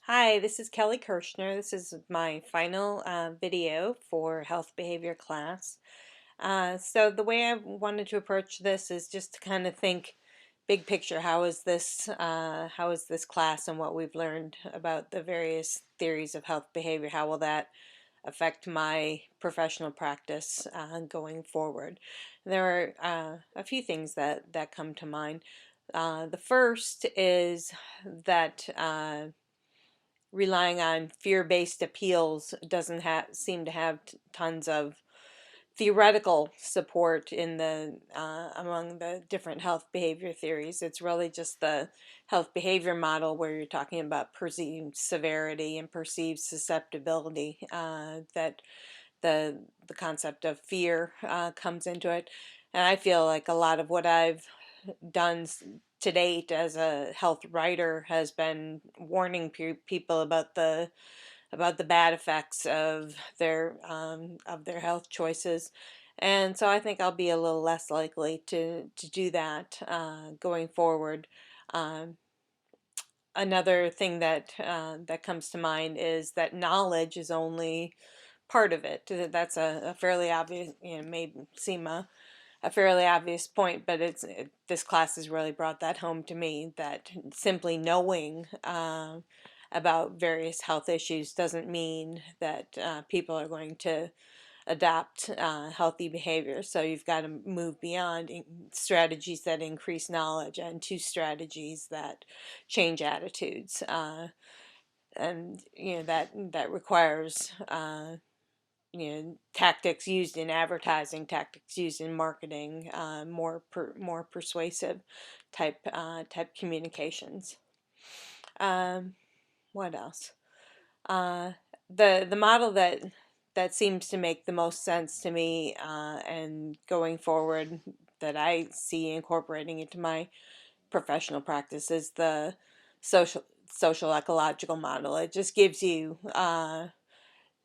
Hi, this is Kelly Kirschner. This is my final video for health behavior class. So the way I wanted to approach this is just to kind of think big picture. How is this class and what we've learned about the various theories of health behavior? How will that affect my professional practice going forward? There are a few things that come to mind. The first is that relying on fear-based appeals doesn't seem to have tons of theoretical support in the among the different health behavior theories. It's really just the health behavior model where you're talking about perceived severity and perceived susceptibility that the concept of fear comes into it. And I feel like a lot of what I've done to date as a health writer has been warning people about the bad effects of their health choices, and so I think I'll be a little less likely to do that going forward. Um, Another thing that comes to mind is that knowledge is only part of it. That's a fairly obvious, may seem a fairly obvious point, but this class has really brought that home to me, that simply knowing about various health issues doesn't mean that people are going to adopt healthy behavior. So you've got to move beyond strategies that increase knowledge and to strategies that change attitudes. And that requires tactics used in advertising, tactics used in marketing, more persuasive type communications. Um, what else? Uh, the model that seems to make the most sense to me and going forward that I see incorporating into my professional practice is the social ecological model. It just gives you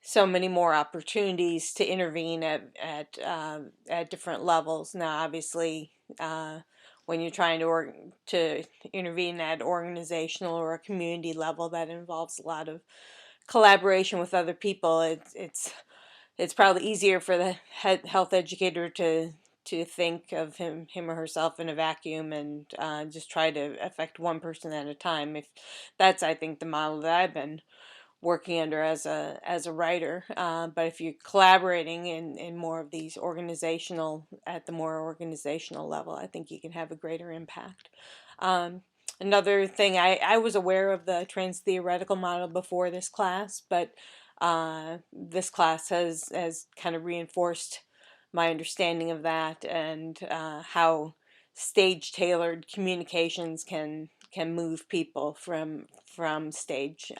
so many more opportunities to intervene at different levels. Now, obviously, when you're trying to intervene at organizational or a community level, that involves a lot of collaboration with other people. It's probably easier for the health educator to think of him or herself in a vacuum and just try to affect one person at a time. If that's, I think, the model that I've been working under as a writer. But if you're collaborating in more of these at the more organizational level, I think you can have a greater impact. Um, Another thing, I was aware of the trans-theoretical model before this class, but this class has kind of reinforced my understanding of that and how stage-tailored communications can move people from stage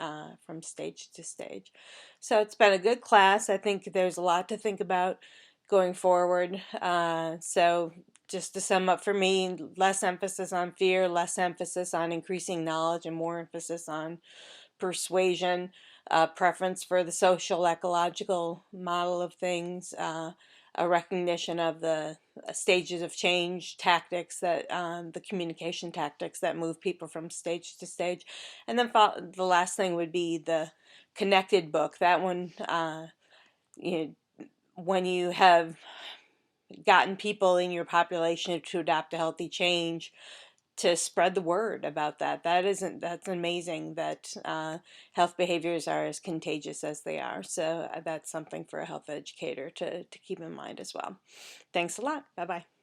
to stage. So it's been a good class. I think there's a lot to think about going forward. So just to sum up for me, less emphasis on fear, less emphasis on increasing knowledge, and more emphasis on persuasion, preference for the social ecological model of things, a recognition of the stages of change tactics the communication tactics that move people from stage to stage. And then the last thing would be the connected book. That one, you know, when you have gotten people in your population to adopt a healthy change, to spread the word about that's amazing that health behaviors are as contagious as they are. So that's something for a health educator to keep in mind as well. Thanks a lot. Bye bye.